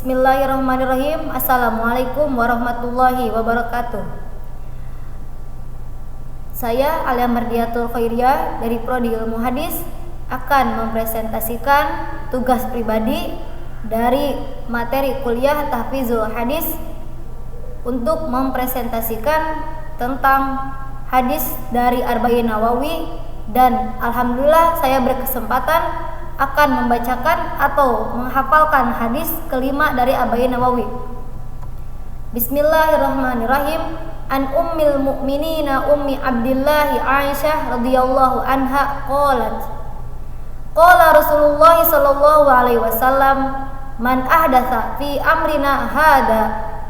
Bismillahirrahmanirrahim. Assalamualaikum warahmatullahi wabarakatuh. Saya Alia Mardiatul Khairiyah dari Prodi Ilmu Hadis akan mempresentasikan tugas pribadi dari materi kuliah Tahfizul Hadis untuk mempresentasikan tentang hadis dari Arba'in Nawawi, dan alhamdulillah saya berkesempatan akan membacakan atau menghafalkan hadis kelima dari Arba'in Nawawi. Bismillahirrahmanirrahim. An ummil mu'minina ummi Abdillah Aisyah radhiyallahu anha qalat qala Rasulullah sallallahu alaihi wasallam man ahdatsa fi amrina hada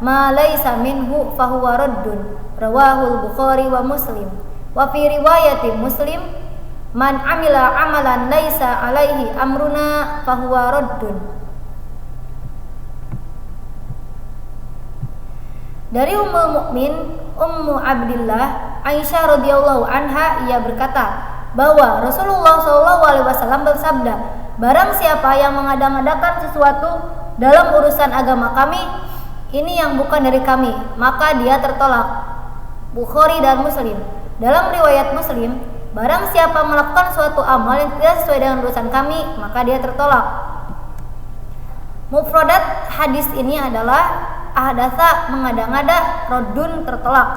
ma laysa minhu fahuwa raddun, rawahul Bukhari wa Muslim. Wa fi riwayati Muslim man amila amalan laisa alaihi amruna fahuwa raddun. Dari Ummul Mukmin Ummu Abdillah Aisyah radhiyallahu anha, ia berkata bahwa Rasulullah sallallahu alaihi wasallam bersabda, barang siapa yang mengada-ngadakan sesuatu dalam urusan agama kami ini yang bukan dari kami, maka dia tertolak. Bukhari dan Muslim. Dalam riwayat Muslim, barang siapa melakukan suatu amal yang tidak sesuai dengan urusan kami, maka dia tertolak. Mufradat hadis ini adalah ahdatsa mengada-ngada, raddun tertolak.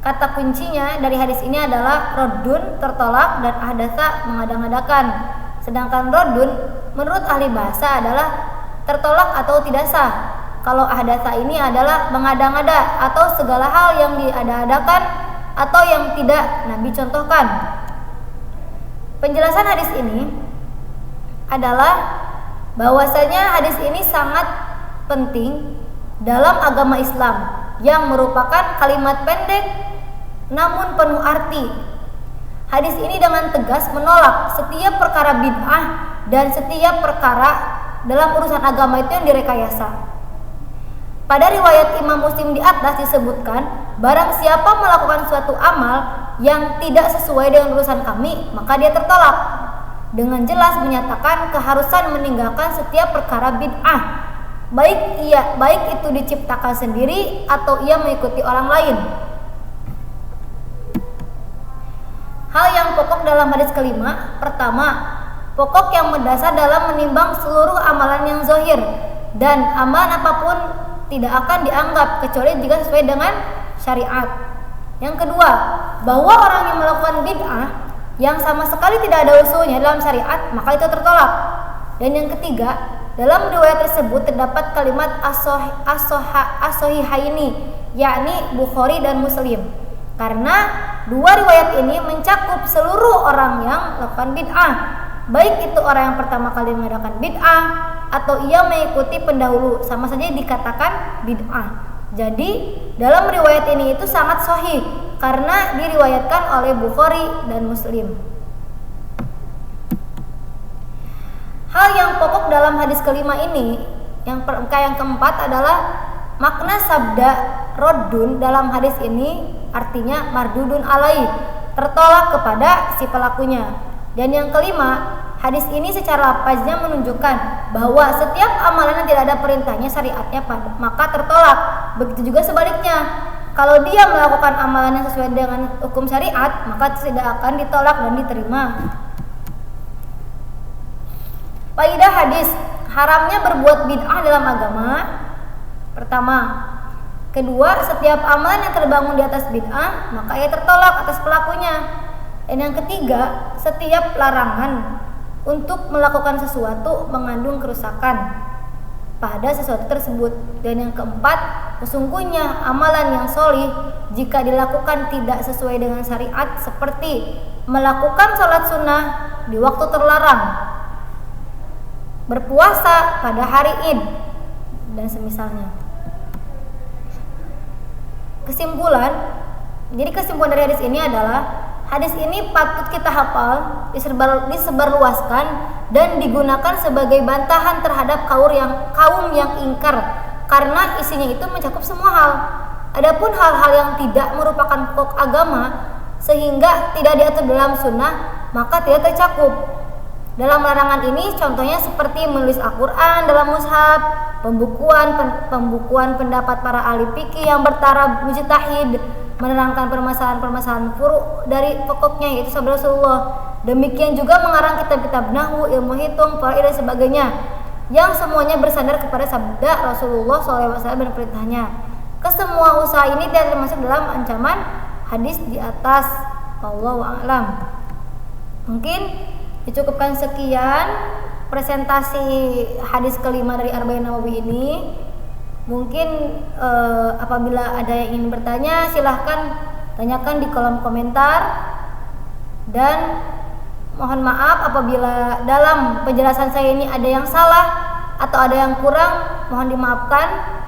Kata kuncinya dari hadis ini adalah raddun tertolak dan ahdatsa mengada-ngadakan. Sedangkan raddun menurut ahli bahasa adalah tertolak atau tidak sah. Kalau ahdatsa ini adalah mengada-ngada atau segala hal yang diada-adakan atau yang tidak Nabi contohkan. Penjelasan hadis ini adalah bahwasanya hadis ini sangat penting dalam agama Islam yang merupakan kalimat pendek namun penuh arti. Hadis ini dengan tegas menolak setiap perkara bid'ah dan setiap perkara dalam urusan agama itu yang direkayasa. Pada riwayat Imam Muslim di atas disebutkan, barang siapa melakukan suatu amal yang tidak sesuai dengan urusan kami, maka dia tertolak. Dengan jelas menyatakan keharusan meninggalkan setiap perkara bid'ah, baik itu diciptakan sendiri atau ia mengikuti orang lain. Hal yang pokok dalam hadis kelima, pertama, pokok yang mendasar dalam menimbang seluruh amalan yang zahir, dan amalan apapun tidak akan dianggap kecuali jika sesuai dengan syariat. Yang kedua, bahwa orang yang melakukan bid'ah yang sama sekali tidak ada usulnya dalam syariat, maka itu tertolak. Dan yang ketiga, dalam riwayat tersebut terdapat kalimat as-sahihaini, yakni Bukhari dan Muslim. Karena dua riwayat ini mencakup seluruh orang yang melakukan bid'ah, baik itu orang yang pertama kali mengadakan bid'ah atau ia mengikuti pendahulu, sama saja dikatakan bid'ah. Jadi dalam riwayat ini itu sangat sahih karena diriwayatkan oleh Bukhari dan Muslim. Hal yang pokok dalam hadis kelima ini, yang keempat adalah makna sabda raddun dalam hadis ini artinya mardudun alai, tertolak kepada si pelakunya. Dan yang kelima, hadis ini secara lafaznya menunjukkan bahwa setiap amalan yang tidak ada perintahnya syariatnya maka tertolak. Begitu juga sebaliknya, kalau dia melakukan amalan yang sesuai dengan hukum syariat, maka tidak akan ditolak dan diterima. Faidah hadis, haramnya berbuat bid'ah dalam agama. Pertama. Kedua, setiap amalan yang terbangun di atas bid'ah, maka ia tertolak atas pelakunya. Dan yang ketiga, setiap larangan untuk melakukan sesuatu mengandung kerusakan pada sesuatu tersebut. Dan yang keempat, sesungguhnya amalan yang sholih jika dilakukan tidak sesuai dengan syariat, seperti melakukan sholat sunnah di waktu terlarang, berpuasa pada hari Id, dan semisalnya. Kesimpulan dari hadis ini adalah hadis ini patut kita hafal, disebarluaskan dan digunakan sebagai bantahan terhadap kaum yang ingkar, karena isinya itu mencakup semua hal. Adapun hal-hal yang tidak merupakan pokok agama sehingga tidak diatur dalam sunnah, maka tidak tercakup. Dalam larangan ini contohnya seperti menulis Al-Quran dalam mushaf, pembukuan pendapat para ahli fikih yang bertaraf mujtahid, menerangkan permasalahan-permasalahan furu dari pokoknya yaitu sabda Rasulullah. Demikian juga mengarang kitab-kitab nahwu, ilmu hitung, faraid dan sebagainya yang semuanya bersandar kepada sabda Rasulullah SAW dan perintahnya. Kesemua usaha ini tidak termasuk dalam ancaman hadis di atas. Wallahu a'lam. Mungkin dicukupkan sekian presentasi hadis kelima dari Arba'in Nawawi ini. Mungkin apabila ada yang ingin bertanya, silahkan tanyakan di kolom komentar. Dan mohon maaf apabila dalam penjelasan saya ini ada yang salah atau ada yang kurang, mohon dimaafkan.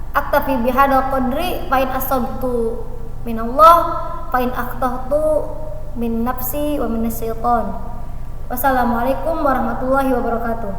Aktafi bihadzal qadri fa in asabtu minallah fa in akhtahtu min nafsi wa min syaitan. Wassalamualaikum warahmatullahi wabarakatuh.